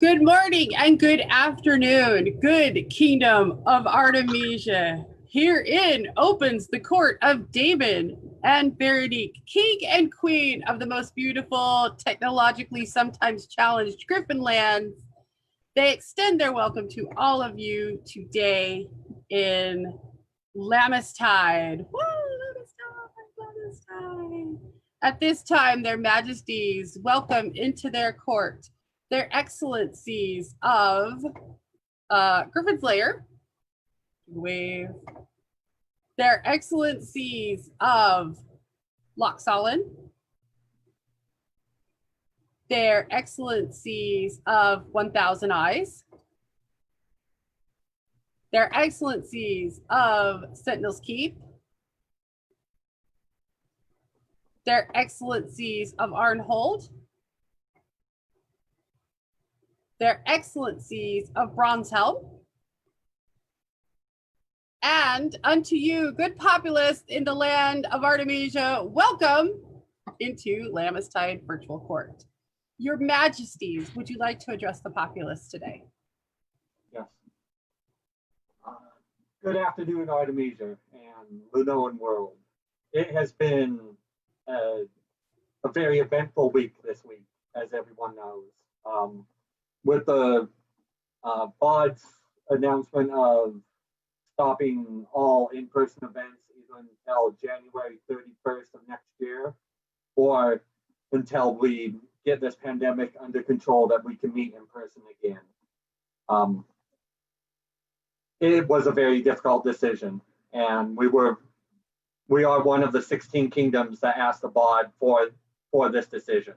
Good morning and good afternoon, good kingdom of Artemisia. Herein opens the court of Daman and Veronique, king and queen of the most beautiful, technologically sometimes challenged Griffin lands. They extend their welcome to all of you today in Lammastide. Woo, Lammastide. At this time, their majesties welcome into their court their excellencies of Gryphons Lair, wave, their excellencies of Lochsallen, their excellencies of 1000 Eyes, their excellencies of Sentinel's Keep, their excellencies of Arnhold, their excellencies of Bronzehelm, and unto you, good populace in the land of Artemisia, welcome into Lammastide Virtual Court. Your Majesties, would you like to address the populace today? Yes. Good afternoon, Artemisia and Lunoan world. It has been a very eventful week this week, as everyone knows. With the BOD's announcement of stopping all in-person events either until January 31st of next year or until we get this pandemic under control that we can meet in person again. It was a very difficult decision, and we are one of the 16 kingdoms that asked the BOD for this decision.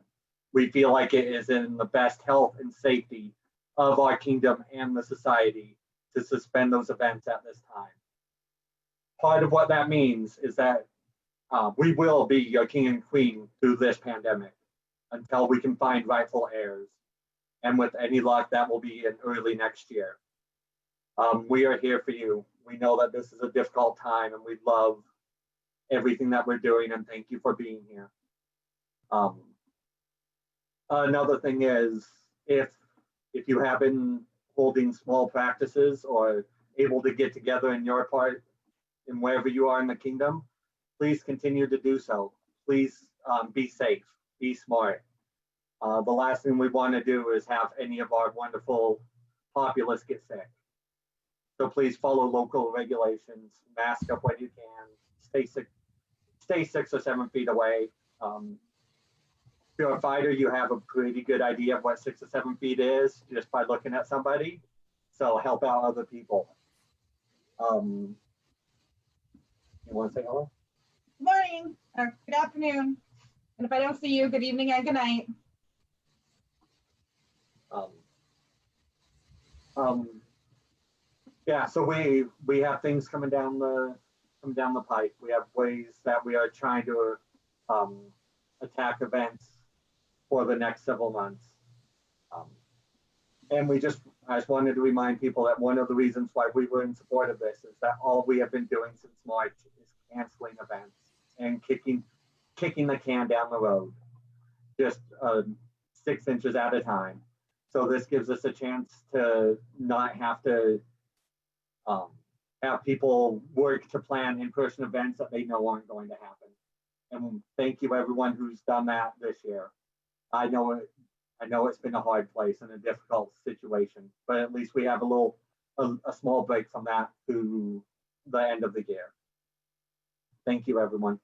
We feel like it is in the best health and safety of our kingdom and the society to suspend those events at this time. Part of what that means is that we will be your king and queen through this pandemic until we can find rightful heirs. And with any luck, that will be in early next year. We are here for you. We know that this is a difficult time and we love everything that we're doing, and thank you for being here. Another thing is, if you have been holding small practices or able to get together in your part and wherever you are in the kingdom, please continue to do so. Please be safe, be smart. The last thing we want to do is have any of our wonderful populace get sick. So please follow local regulations, mask up when you can, stay 6 or 7 feet away. If you're a fighter, you have a pretty good idea of what 6 or 7 feet is just by looking at somebody. So help out other people. You want to say hello? Good morning or good afternoon. And if I don't see you, good evening and good night. Yeah, so we have things coming down the pipe. We have ways that we are trying to attack events for the next several months. And I just wanted to remind people that one of the reasons why we were in support of this is that all we have been doing since March is canceling events and kicking the can down the road, just 6 inches at a time. So this gives us a chance to not have to have people work to plan in-person events that they know aren't going to happen. And thank you everyone who's done that this year. I know it's been a hard place and a difficult situation, but at least we have a small break from that to the end of the year. Thank you, everyone.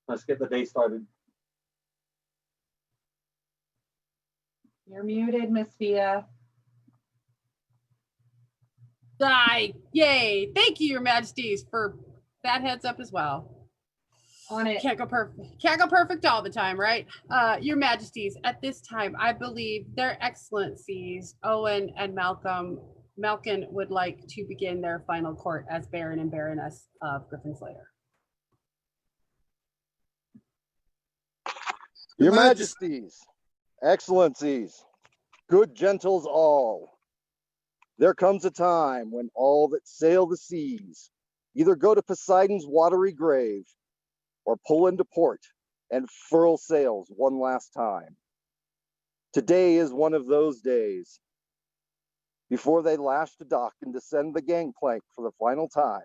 Let's get the day started. You're muted, Miss Via. Yay! Thank you, Your Majesties, for that heads up as well. On it. Can't go perfect all the time, right? Your Majesties, at this time, I believe their excellencies, Owen and Malcolm would like to begin their final court as Baron and Baroness of Gryphons Lair. Your Majesties, excellencies, good gentles all, there comes a time when all that sail the seas either go to Poseidon's watery grave or pull into port and furl sails one last time. Today is one of those days. Before they lash to dock and descend the gangplank for the final time,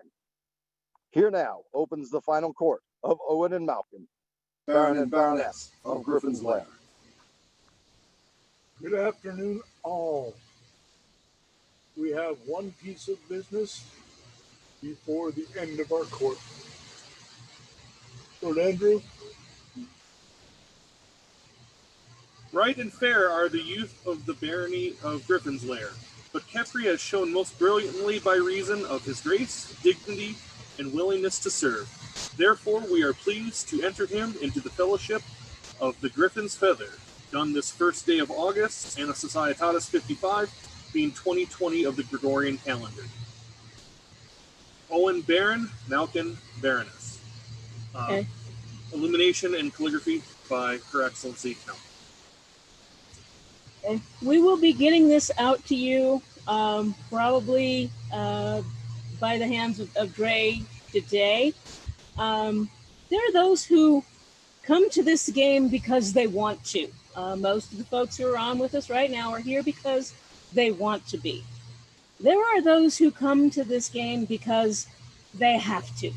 here now opens the final court of Owen and Malcolm, Baron and Baroness of Gryphons Lair. Good afternoon, all. We have one piece of business before the end of our court. Lord Andrew? Right and fair are the youth of the Barony of Gryphons Lair, but Kefri has shown most brilliantly by reason of his grace, dignity, and willingness to serve. Therefore, we are pleased to enter him into the fellowship of the Griffin's Feather, done this first day of August, Anna Societatis 55, being 2020 of the Gregorian calendar. Owen Baron, Malkin Baroness. Okay. Illumination and calligraphy by Her Excellency Malkin. Okay. We will be getting this out to you probably by the hands of Dre today. There are those who come to this game because they want to. Most of the folks who are on with us right now are here because they want to be. There are those who come to this game because they have to.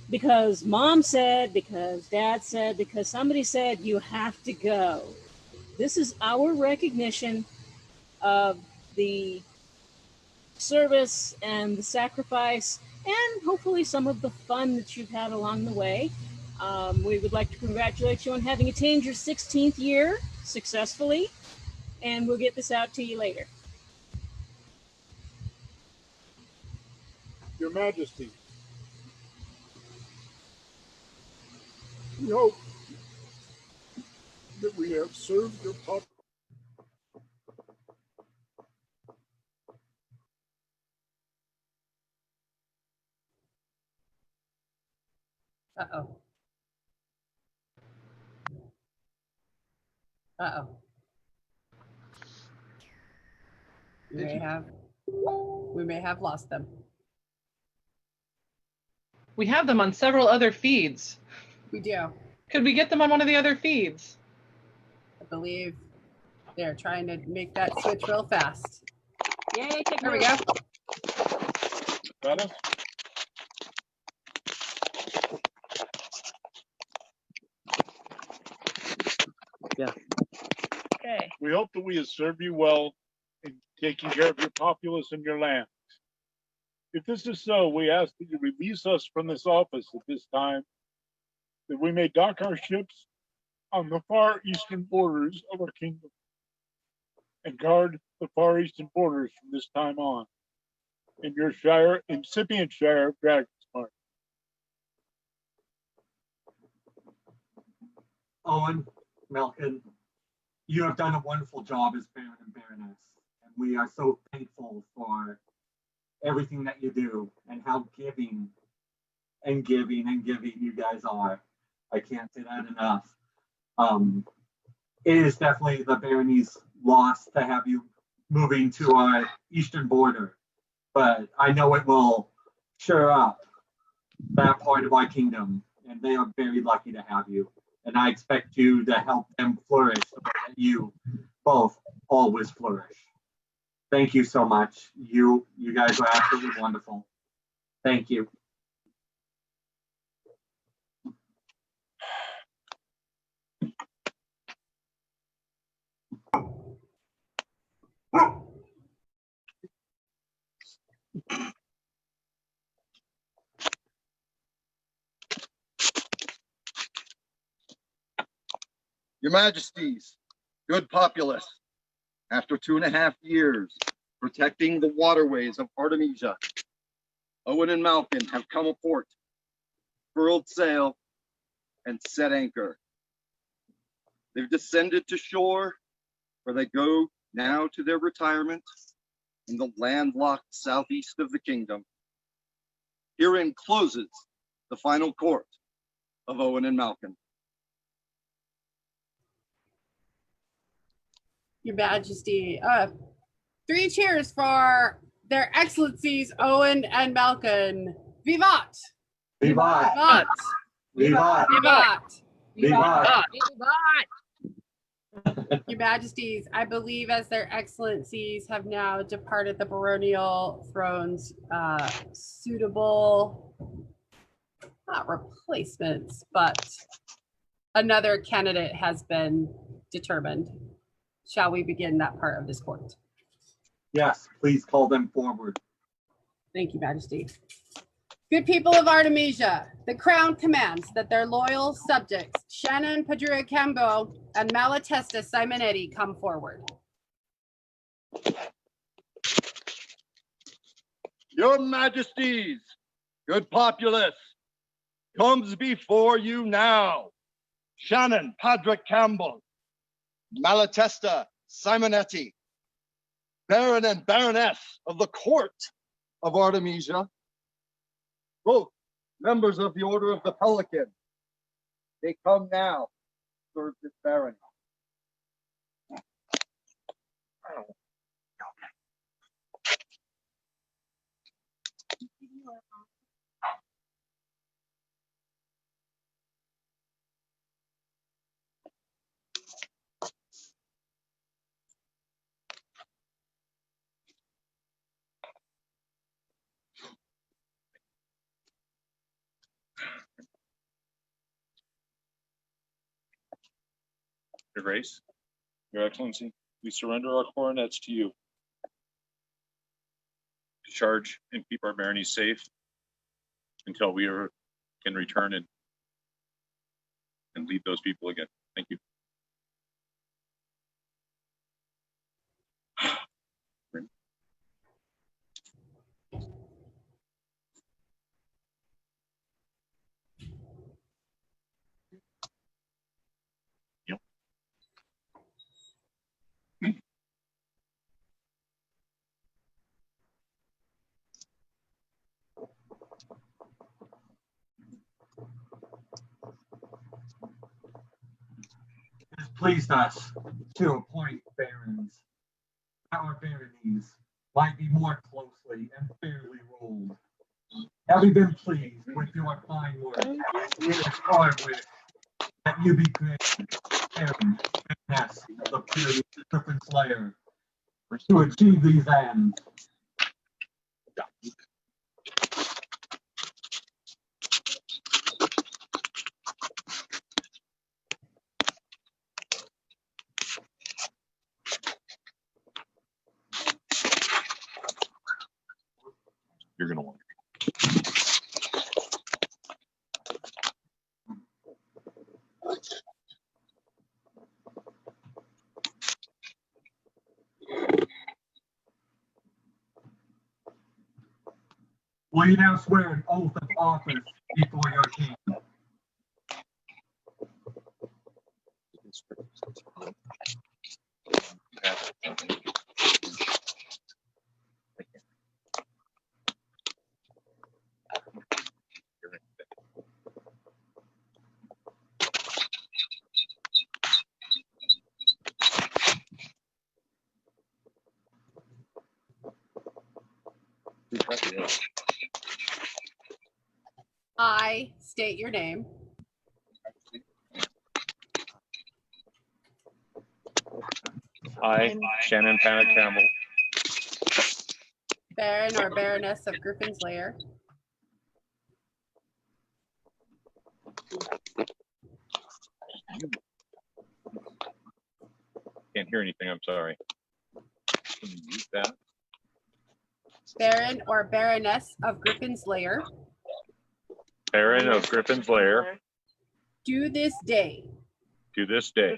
Because mom said, because dad said, because somebody said you have to go. This is our recognition of the service and the sacrifice and hopefully some of the fun that you've had along the way. We would like to congratulate you on having attained your 16th year successfully, and we'll get this out to you later. Your Majesty, we hope that we have served your pop. Uh-oh. Uh-oh. We may have lost them. We have them on several other feeds. We do. Could we get them on one of the other feeds? I believe they're trying to make that switch real fast. Yay, There we go. Got us? Okay. We hope that we have served you well in taking care of your populace and your land. If this is so, we ask that you release us from this office at this time, that we may dock our ships on the far eastern borders of our kingdom and guard the far eastern borders from this time on in your shire, incipient shire of Dragonsmark. Owen, Malkin, you have done a wonderful job as Baron and Baroness, and we are so thankful for everything that you do and how giving you guys are. I can't say that enough. It is definitely the Barony's loss to have you moving to our eastern border, but I know it will shore up that part of our kingdom, and they are very lucky to have you. And I expect you to help them flourish the way that you both always flourish. Thank you so much. You guys are absolutely wonderful. Thank you. Your Majesties, good populace, after 2.5 years protecting the waterways of Artemisia, Owen and Malkin have come aport, furled sail, and set anchor. They've descended to shore, where they go now to their retirement in the landlocked southeast of the kingdom. Herein closes the final court of Owen and Malkin. Your Majesty, 3 cheers for their excellencies, Owen and Malkin. Vivat! Vivat! Vivat! Vivat! Vivat! Vivat! Vivat! Your Majesties, I believe as their excellencies have now departed the baronial thrones, suitable, not replacements, but another candidate has been determined. Shall we begin that part of this court? Yes, please call them forward. Thank you, Majesty. Good people of Artemisia, the crown commands that their loyal subjects, Sionnain Padura Cambo and Malatesta Simonetti, come forward. Your Majesties, good populace, comes before you now. Sionnain Padra Campbell, Malatesta Simonetti, Baron and Baroness of the Court of Artemisia, both members of the Order of the Pelican. They come now to serve this barony. Your Grace, Your Excellency, we surrender our coronets to you to charge and keep our barony safe until we can return and lead those people again. Thank you. It has pleased us to appoint barons. Our baronies might be more closely and fairly ruled. Have we been pleased with your fine work? It is our wish that you be granted barons of the Barony of Gryphons Lair to achieve these ends. You're going to want Will you now swear an oath of office before your king? I state your name. I, Sionnain Padra Campbell, Baron or Baroness of Gryphons Lair. can't hear anything, I'm sorry. Can you use that? Baron or Baroness of Gryphons Lair. Baron of Gryphons Lair, Do this day to this day,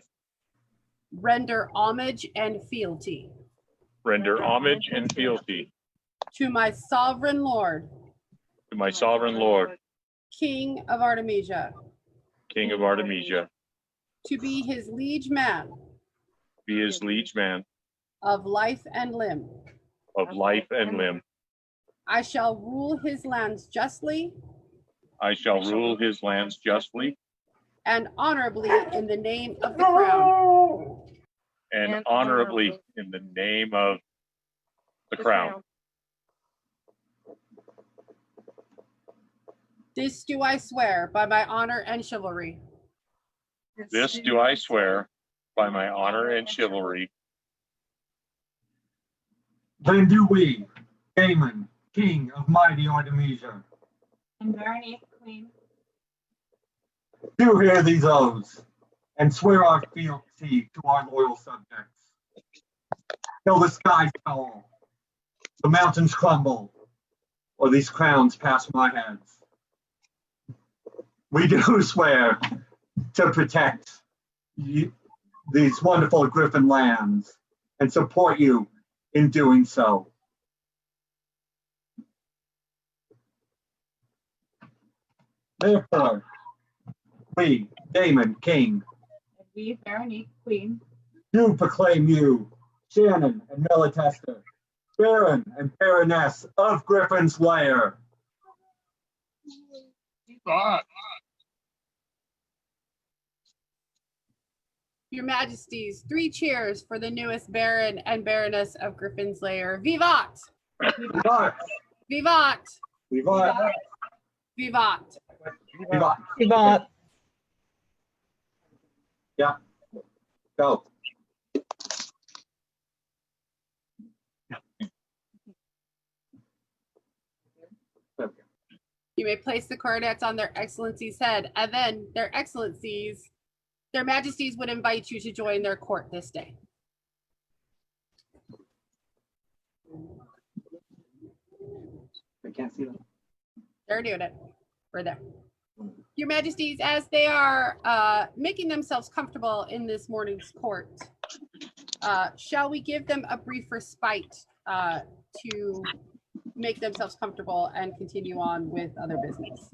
render homage and fealty render homage and fealty to my sovereign lord, to my sovereign lord, King of Artemisia, King of Artemisia, to be his liege man be his liege man of life and limb. of life and limb. I shall rule his lands justly I shall rule his lands justly and honorably in the name of the crown. and honorably in the name of the crown. This do I swear by my honor and chivalry. This do I swear by my honor and chivalry. Then do we, Damon, King of mighty Artemisia, And Veronique, Queen. do hear these oaths and swear our fealty to our loyal subjects. Till the skies fall, the mountains crumble, or these crowns pass my hands. We do swear to protect these wonderful Griffin lands and support you in doing so. Therefore, we, Damon, King, And we, Veronique, Queen. do proclaim you, Sionnain and Malatesta, Baron and Baroness of Gryphons Lair. Your Majesties, 3 cheers for the newest Baron and Baroness of Gryphons Lair. Vivat! Vivat! Vivat! Vivat! Vivat! Vivat! Yvonne. Yeah. Go. You may place the coronets on their excellency's head, and then their excellencies, their majesties would invite you to join their court this day. I can't see them. They're doing it. We're there. Your majesties, as they are making themselves comfortable in this morning's court, shall we give them a brief respite to make themselves comfortable and continue on with other business?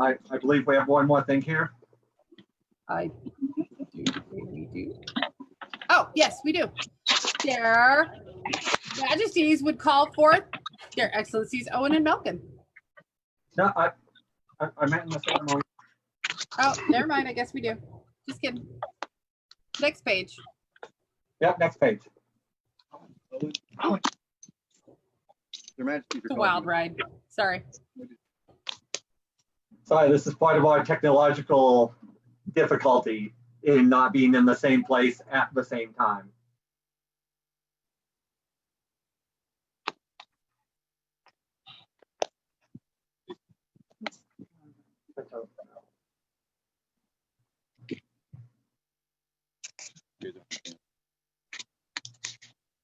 I believe we have one more thing here. We do. Oh, yes, we do. Their majesties would call forth their excellencies Owen and Malcolm. No, I meant in the ceremony. Oh, never mind. I guess we do. Just kidding. Next page. Yep, next page. Your Majesty, It's a wild ride. Sorry. Sorry, this is part of our technological difficulty in not being in the same place at the same time.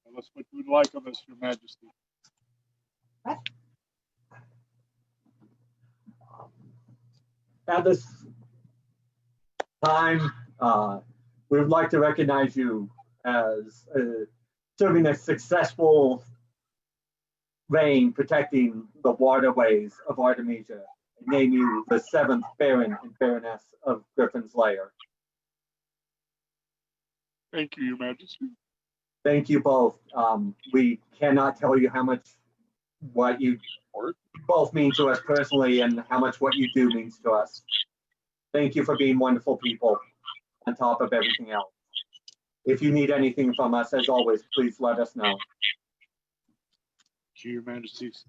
Unless what you would like of us, Your Majesty. At this time, we would like to recognize you as serving a successful reign protecting the waterways of Artemisia, and name you the 7th Baron and Baroness of Gryphons Lair. Thank you, Your Majesty. Thank you both. We cannot tell you how much what you both mean to us personally and how much what you do means to us. Thank you for being wonderful people on top of everything else. If you need anything from us, as always, please let us know. Thank you, Your Majesties.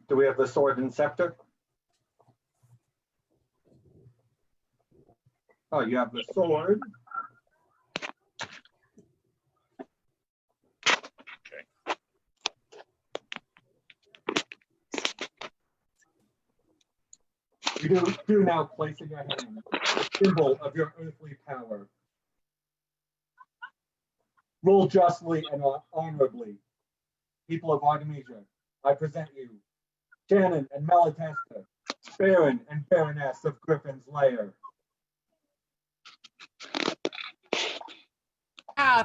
Do we have the sword and scepter? Oh, you have the sword. You do now place in your hand the symbol of your earthly power. Rule justly and honorably. People of Artemisia, I present you Sionnain and Malatesta, Baron and Baroness of Gryphons Lair.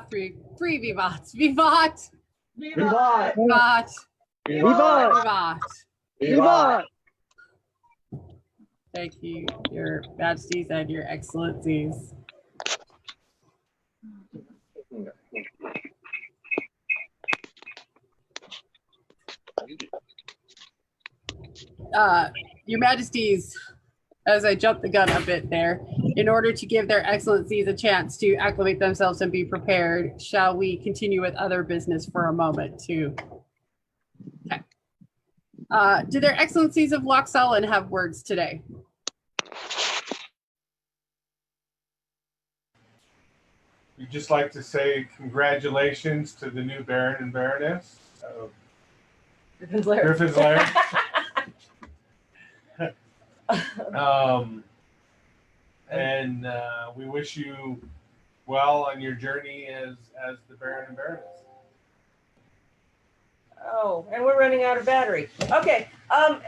Three vivats. Vivat! Vivat! Vivat! Vivat! Vivat! Vivat! Thank you, Your Majesties and Your Excellencies. Your Majesties, as I jumped the gun a bit there, in order to give their excellencies a chance to acclimate themselves and be prepared, shall we continue with other business for a moment too? Okay. Do their excellencies of Lochsellan have words today? We'd just like to say congratulations to the new Baron and Baroness of Gryphons Lair. Gryphons Lair. And we wish you well on your journey as the Baron and Baroness. Oh, and we're running out of battery. Okay,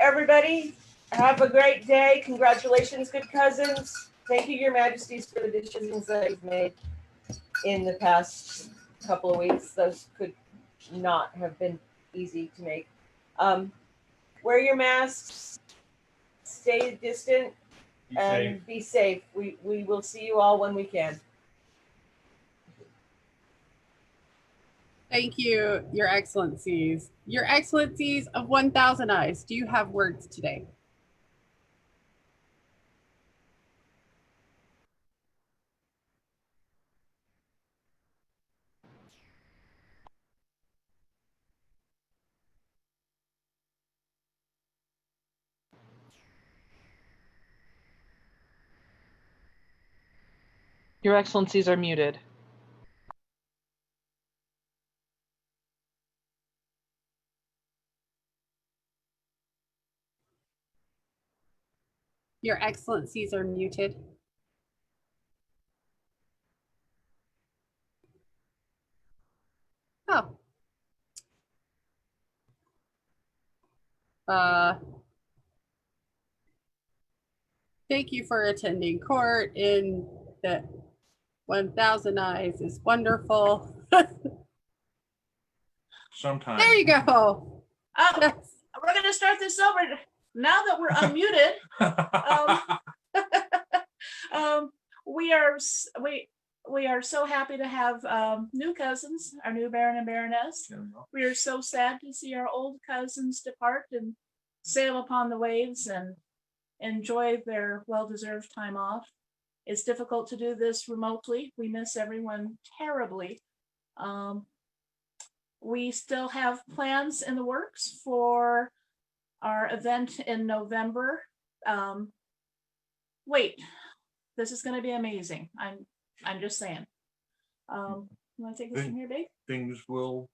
everybody, have a great day. Congratulations, good cousins. Thank you, Your Majesties, for the decisions that you've made in the past couple of weeks. Those could not have been easy to make. Wear your masks, stay distant, and be safe. We will see you all when we can. Thank you, Your Excellencies. Your Excellencies of 1,000 Eyes, do you have words today? Your Excellencies are muted. Your Excellencies are muted. Oh. Thank you for attending court in the 1,000 Eyes is wonderful. Sometimes. There you go. We're going to start this over now that we're unmuted. We are so happy to have new cousins, our new Baron and Baroness. We are so sad to see our old cousins depart and sail upon the waves and enjoy their well-deserved time off. It's difficult to do this remotely. We miss everyone terribly. We still have plans in the works for our event in November. Wait, this is going to be amazing. I'm just saying. You want to take this from here, Dave? Things will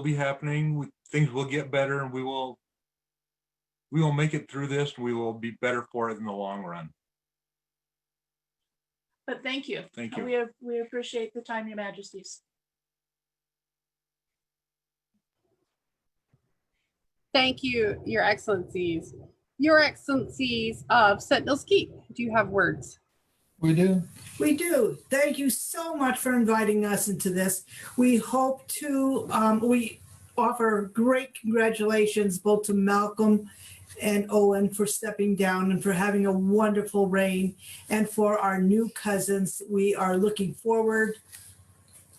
be happening. Things will get better, and we will make it through this. We will be better for it in the long run. But thank you. Thank you. We appreciate the time, Your Majesties. Thank you, Your Excellencies. Your Excellencies of Sentinel's Keep, do you have words? We do. We do. Thank you so much for inviting us into this. We hope to, we offer great congratulations both to Malcolm and Owen for stepping down and for having a wonderful reign. And for our new cousins, we are looking forward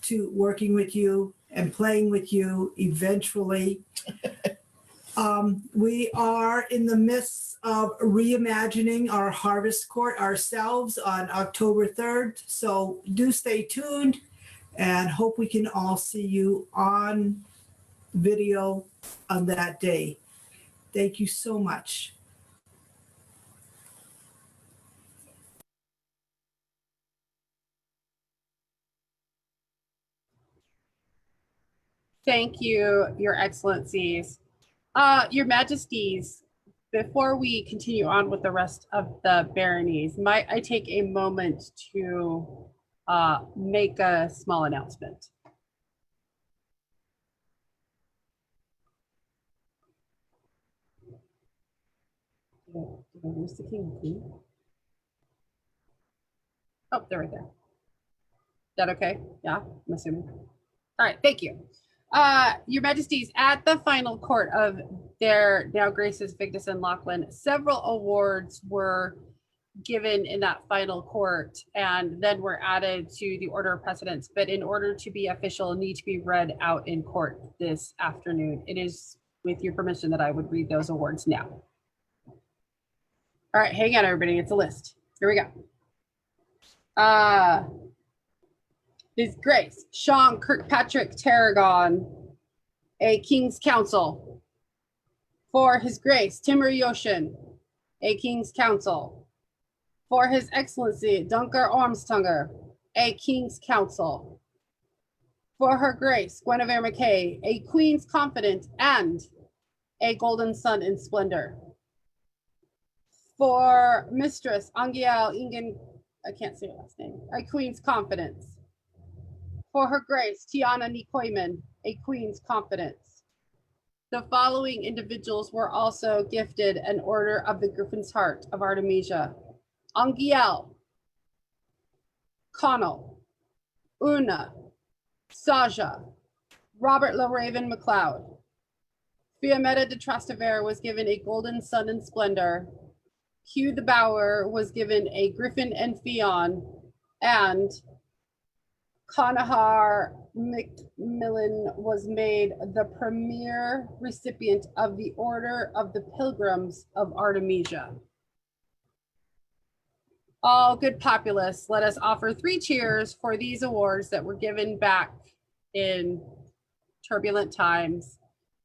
to working with you and playing with you eventually. We are in the midst of reimagining our harvest court ourselves on October 3rd. So do stay tuned and hope we can all see you on video on that day. Thank you so much. Thank you, Your Excellencies. Your Majesties, before we continue on with the rest of the baronies, might I take a moment to make a small announcement? Did I lose the king and queen? Oh, they're right there. Is that okay? Yeah, I'm assuming. All right, thank you. Your Majesties, at the final court of their now Graces, Vigdis, and Lachlan, several awards were given in that final court and then were added to the order of precedence, but in order to be official, need to be read out in court this afternoon. It is with your permission that I would read those awards now. All right, hang on, everybody. It's a list. Here we go. His Grace Sean Kirkpatrick Tarragon, a King's Counsel. For His Grace Timur Yoshin, a King's Counsel. For His Excellency Dunker Ormstunger, a King's Counsel. For Her Grace Guinevere McKay, a Queen's Confidant and a Golden Sun in Splendor. For Mistress Angiel Ingen, I can't say her last name, a Queen's Confidence. For Her Grace Tiana Nikoyman, a Queen's Confidence. The following individuals were also gifted an Order of the Griffin's Heart of Artemisia. Angiel, Connell, Una, Saja, Robert LaRaven McLeod. Fiametta de Trastevere was given a Golden Sun in Splendor. Hugh the Bower was given a Griffin and Fion, and Conahar McMillan was made the premier recipient of the Order of the Pilgrims of Artemisia. All good populace, let us offer 3 cheers for these awards that were given back in turbulent times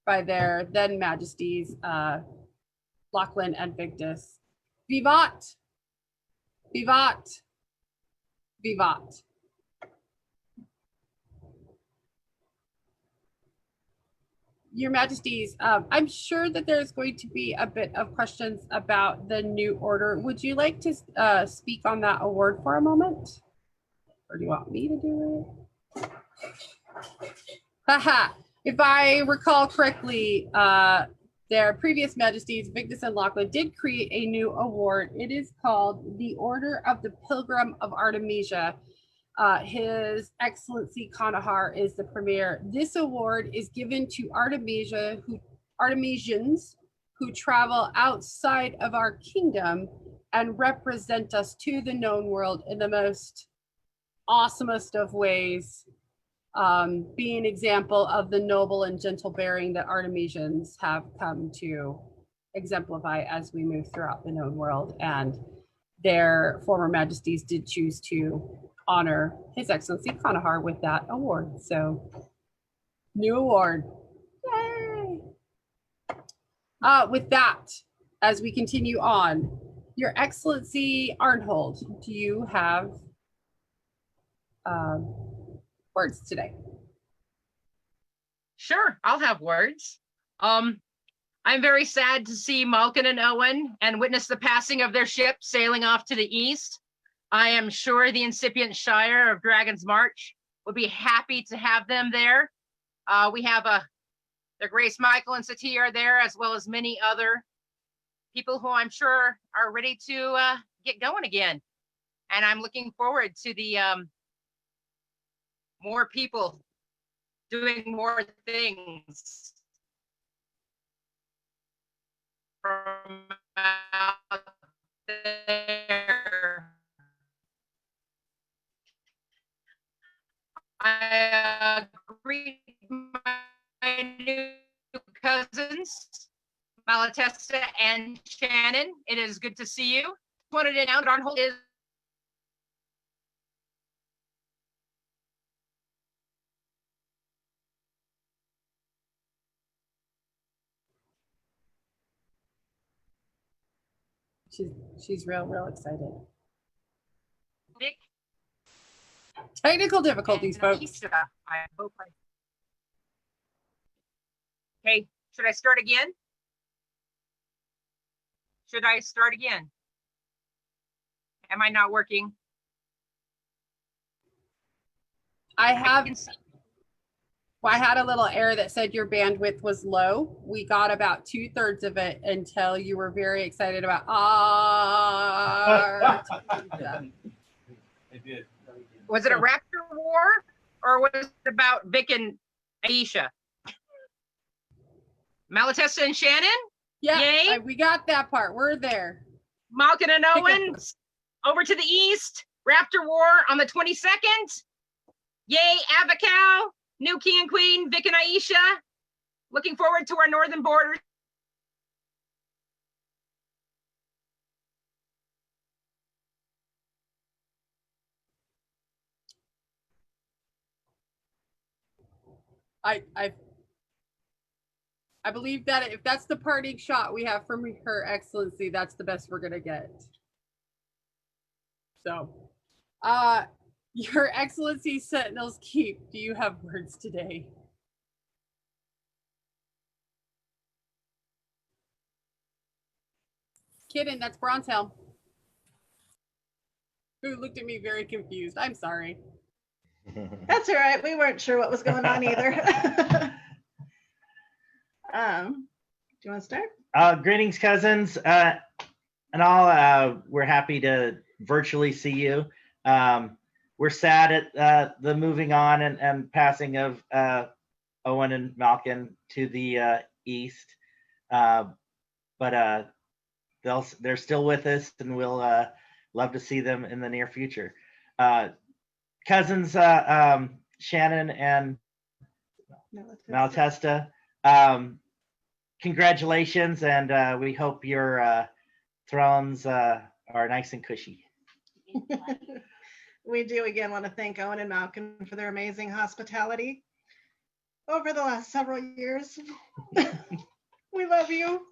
by their then Majesties, Lachlan and Victus. Vivat! Vivat! Vivat! Your Majesties, I'm sure that there's going to be a bit of questions about the new order. Would you like to speak on that award for a moment? Or do you want me to do it? Haha, if I recall correctly, their previous Majesties, Victus and Lachlan, did create a new award. It is called the Order of the Pilgrim of Artemisia. His Excellency Conahar is the premier. This award is given to Artemisians who travel outside of our kingdom and represent us to the known world in the most awesomest of ways, being an example of the noble and gentle bearing that Artemisians have come to exemplify as we move throughout the known world. And their former Majesties did choose to honor His Excellency Conahar with that award. So, new award. Yay! With that, as we continue on, Your Excellency Arnhold, do you have words today? Sure, I'll have words. I'm very sad to see Malkin and Owen and witness the passing of their ship sailing off to the east. I am sure the incipient Shire of Dragon's March would be happy to have them there. We have their Grace Michael and Sati are there, as well as many other people who I'm sure are ready to get going again. And I'm looking forward to the more people doing more things from out there. I greet my new cousins, Malatesta and Sionnain. It is good to see you. Wanted to announce that Arnhold is She's real excited. Nick. Technical difficulties, folks. I hope Okay, should I start again? Should I start again? Am I not working? I had a little error that said your bandwidth was low. We got about 2/3 of it until you were very excited about I did. Was it a raptor war or was it about Vic and Aisha? Malatesta and Sionnain? Yeah, yay. We got that part. We're there. Malkin and Owen over to the east. Raptor war on the 22nd. Yay, Avocao, new king and queen, Vic and Aisha. Looking forward to our northern borders. I believe that if that's the parting shot we have from Her Excellency, that's the best we're gonna get. So, Your Excellency, Sentinels Keep, do you have words today? Kidding, that's Bronzehelm. Who looked at me very confused. I'm sorry. That's all right. We weren't sure what was going on either. Do you want to start? Greetings, cousins, and all. We're happy to virtually see you. We're sad at the moving on and passing of Owen and Malkin to the east, but they're still with us, and we'll love to see them in the near future. Cousins Sionnain and Malatesta, congratulations, and we hope your thrones are nice and cushy. We do again want to thank Owen and Malcolm for their amazing hospitality over the last several years. We love you.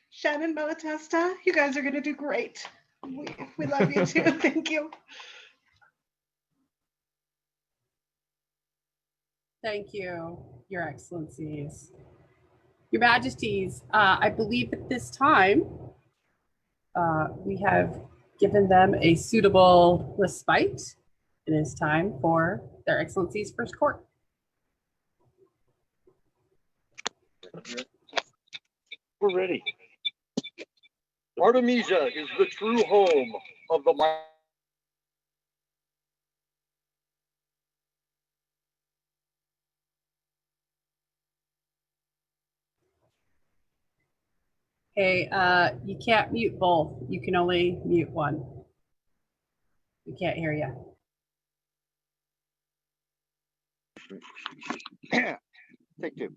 Shannon, Malatesta, you guys are going to do great. We love you too. Thank you. Thank you, Your Excellencies. Your Majesties, I believe at this time we have given them a suitable respite. It is time for Their Excellencies' first court. We're ready. Artemisia is the true home of the Hey, you can't mute both. You can only mute one. We can't hear you. Take two.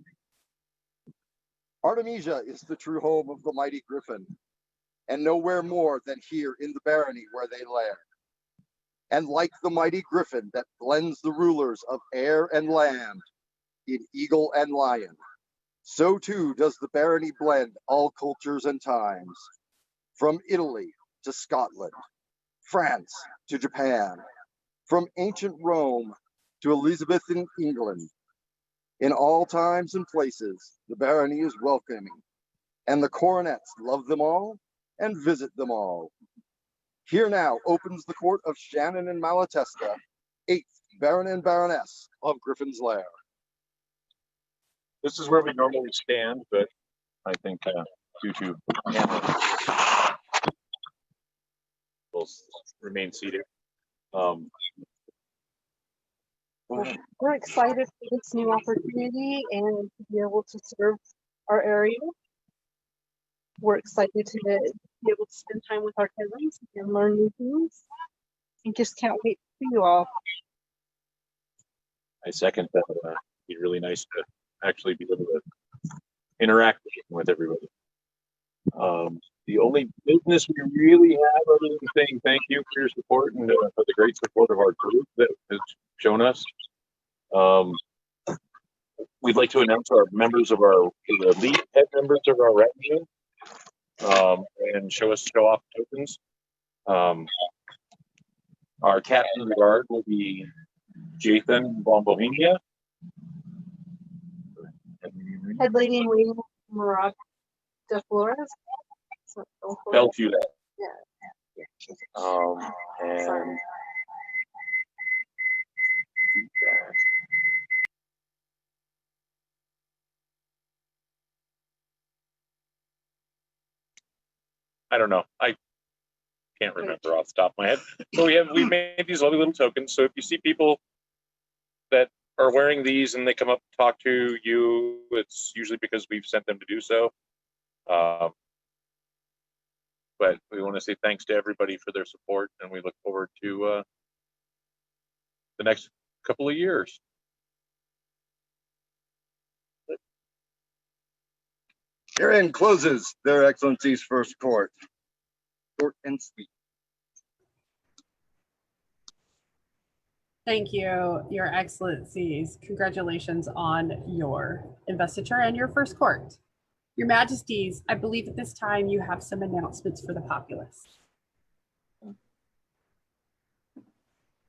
Artemisia is the true home of the mighty griffin, and nowhere more than here in the barony where they lair. And like the mighty griffin that blends the rulers of air and land in eagle and lion, so too does the barony blend all cultures and times, from Italy to Scotland, France to Japan, from ancient Rome to Elizabethan England. In all times and places, the barony is welcoming, and the coronets love them all and visit them all. Here now opens the court of Sionnain and Malatesta, 8th Baron and Baroness of Gryphons Lair. This is where we normally stand, but I think due to we'll remain seated. We're excited for this new opportunity and to be able to serve our area. We're excited to be able to spend time with our cousins and learn new things, and just can't wait to see you all. I second that. It'd be really nice to actually be able to interact with everybody. The only business we really have other than saying thank you for your support and for the great support of our group that has shown us. We'd like to announce our members of the elite head members of our retinue and show off tokens. Our captain of the guard will be Jathan von Bohemia. Head lady in waiting, Marag de Flores. Bell to that. Yeah. And Sorry. I don't know. I can't remember off the top of my head. So we've made these lovely little tokens. So if you see people that are wearing these and they come up and talk to you, it's usually because we've sent them to do so. But we want to say thanks to everybody for their support, and we look forward to the next couple of years. Herein closes Their Excellency's first court. Short and sweet. Thank you, Your Excellencies. Congratulations on your investiture and your first court. Your Majesties, I believe at this time you have some announcements for the populace.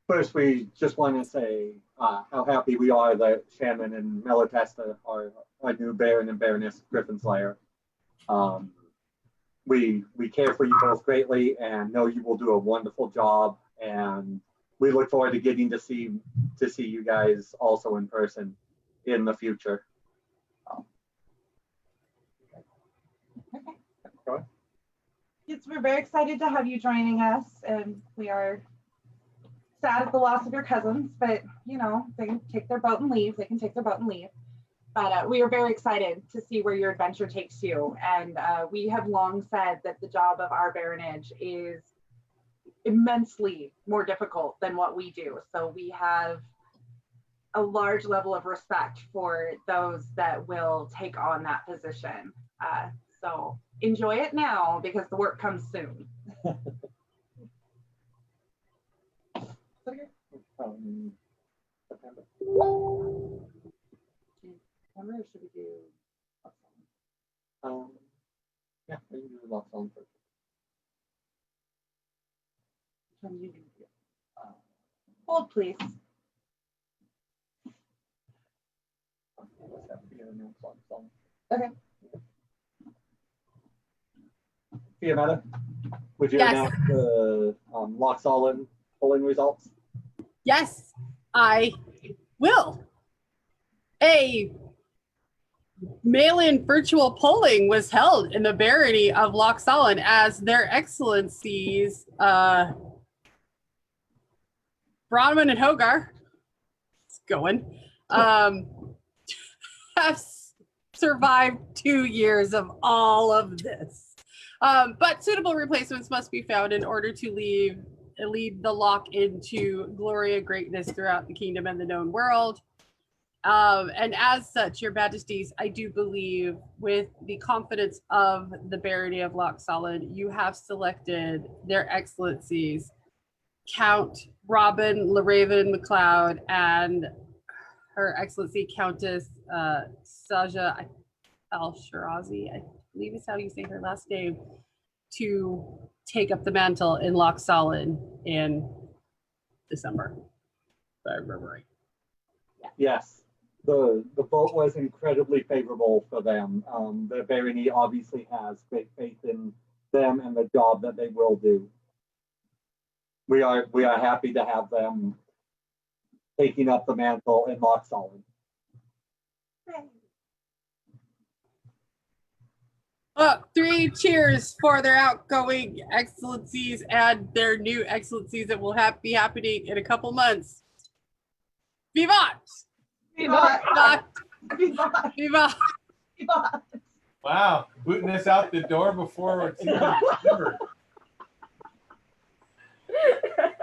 First, we just want to say how happy we are that Sionnain and Malatesta are our new Baron and Baroness of Gryphons Lair. We care for you both greatly and know you will do a wonderful job, and we look forward to getting to see you guys also in person in the future. Okay. Yes, we're very excited to have you joining us, and we are sad at the loss of your cousins, but you know, they can take their boat and leave. They can take their boat and leave. But we are very excited to see where your adventure takes you. And we have long said that the job of our baronage is immensely more difficult than what we do. So we have a large level of respect for those that will take on that position. So enjoy it now because the work comes soon. September, or should we do Lockdown? Yeah, we can do Lockdown first. Can you do Hold, please. let's have Fiona Lockdown. Okay. Fiona, would you Yes. announce the Lockdown polling results? Yes, I will. A mail-in virtual polling was held in the Barony of Lochsallen as Their Excellencies Bronwyn and Hogar, it's going, have survived 2 years of all of this. But suitable replacements must be found in order to lead the lock into glory and greatness throughout the kingdom and the known world. And as such, Your Majesties, I do believe with the confidence of the Barony of Lochsallen, you have selected Their Excellencies Count Robin LaRaven McLeod and Her Excellency Countess Saja Al-Shirazi, I believe is how you say her last name, to take up the mantle in Lochsallen in December, if I remember right. Yes, the vote was incredibly favorable for them. The barony obviously has great faith in them and the job that they will do. We are happy to have them taking up the mantle in Lochsallen. Three cheers for their outgoing excellencies and their new excellencies that will be happening in a couple months. Vivat! Vivat! Vivat! Vivat! Vivat! Wow, booting us out the door before it's even delivered. I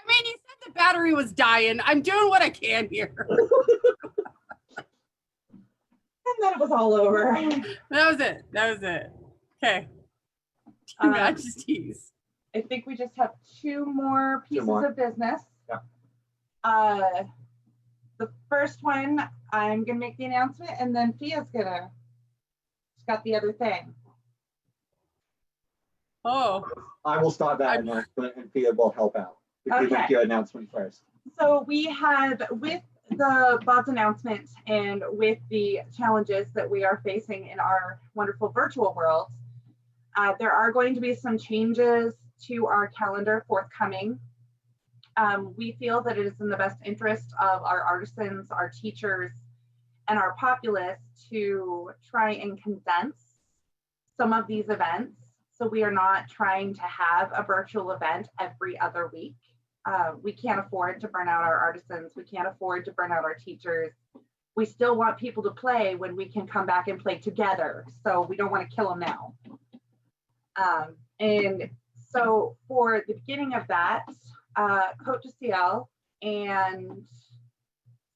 mean, you said the battery was dying. I'm doing what I can here. And then it was all over. That was it. That was it. Okay. Your Majesties. I think we just have two more pieces of business. Yeah. The first one, I'm gonna make the announcement, and then Fia's she's got the other thing. Oh. I will start that announcement and Fia will help out. If you make your announcement first. So we had, with the Bob's announcement and with the challenges that we are facing in our wonderful virtual world, there are going to be some changes to our calendar forthcoming. We feel that it is in the best interest of our artisans, our teachers, and our populace to try and condense some of these events. So we are not trying to have a virtual event every other week. We can't afford to burn out our artisans. We can't afford to burn out our teachers. We still want people to play when we can come back and play together. So we don't want to kill them now. And so for the beginning of that, Cote de Ciel and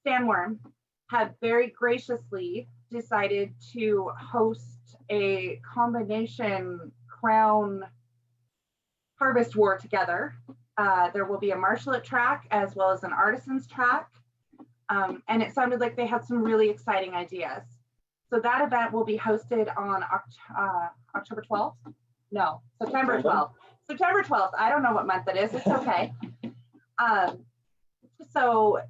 Sandworm have very graciously decided to host a combination crown harvest war together. There will be a marshallet track as well as an artisan's track. And it sounded like they had some really exciting ideas. So that event will be hosted on October 12th? No, September 12th. September 12th. I don't know what month it is. It's okay. So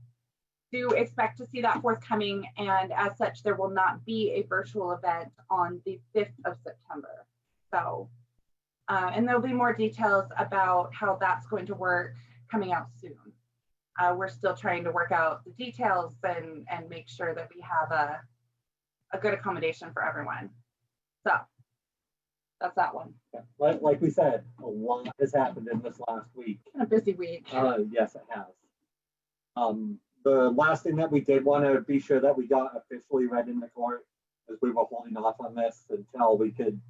do expect to see that forthcoming. And as such, there will not be a virtual event on the 5th of September. So, and there'll be more details about how that's going to work coming out soon. We're still trying to work out the details and make sure that we have a good accommodation for everyone. So that's that one. Yeah. Like we said, a lot has happened in this last week. A busy week. Yes, it has. The last thing that we did want to be sure that we got officially read in the court, as we were holding off on this until we could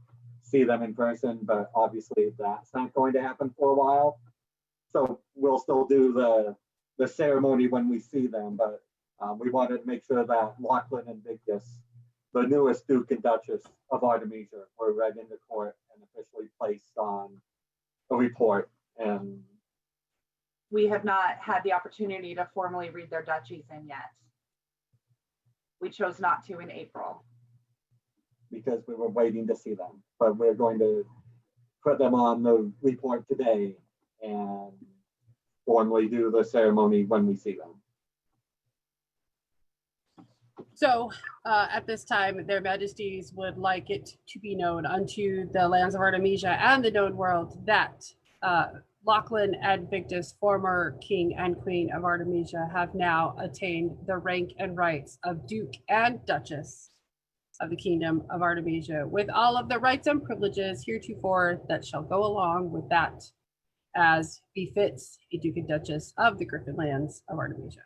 see them in person, but obviously that's not going to happen for a while. So we'll still do the ceremony when we see them, but we wanted to make sure that Lachlan and Victus, the newest Duke and Duchess of Artemisia, were read into court and officially placed on a report. And we have not had the opportunity to formally read their duchies in yet. We chose not to in April. Because we were waiting to see them, but we're going to put them on the report today and formally do the ceremony when we see them. So at this time, their majesties would like it to be known unto the lands of Artemisia and the known world that Lachlan and Victus, former king and queen of Artemisia, have now attained the rank and rights of Duke and Duchess of the Kingdom of Artemisia, with all of the rights and privileges heretofore that shall go along with that, as befits a Duke and Duchess of the Griffin lands of Artemisia.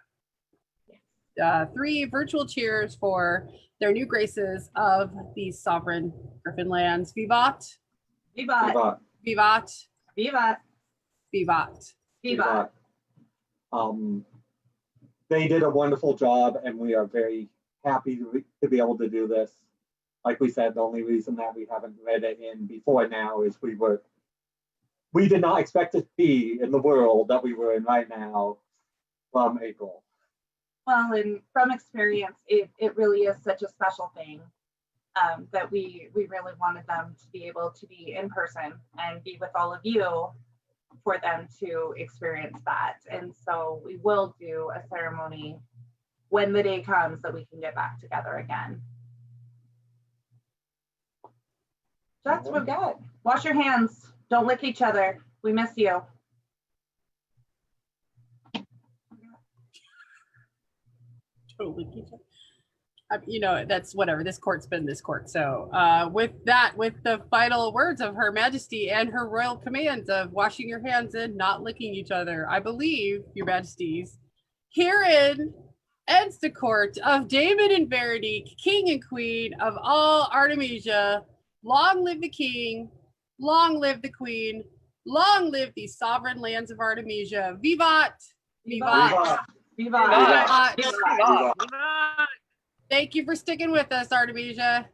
3 virtual cheers for their new graces of these sovereign Griffin lands. Vivat! Vivat! Vivat! Vivat! Vivat! Vivat! They did a wonderful job, and we are very happy to be able to do this. Like we said, the only reason that we haven't read it in before now is we did not expect to be in the world that we were in right now from April. Well, and from experience, it really is such a special thing that we really wanted them to be able to be in person and be with all of you for them to experience that. And so we will do a ceremony when the day comes that we can get back together again. That's what we've got. Wash your hands. Don't lick each other. We miss you. Don't lick each other. You know, that's whatever. This court's been this court. So with that, with the final words of Her Majesty and her royal commands of washing your hands and not licking each other, I believe, Your Majesties, herein ends the court of Daman and Veronique, king and queen of all Artemisia. Long live the king, long live the queen, long live the sovereign lands of Artemisia. Vivat! Vivat! Vivat! Vivat! Thank you for sticking with us, Artemisia.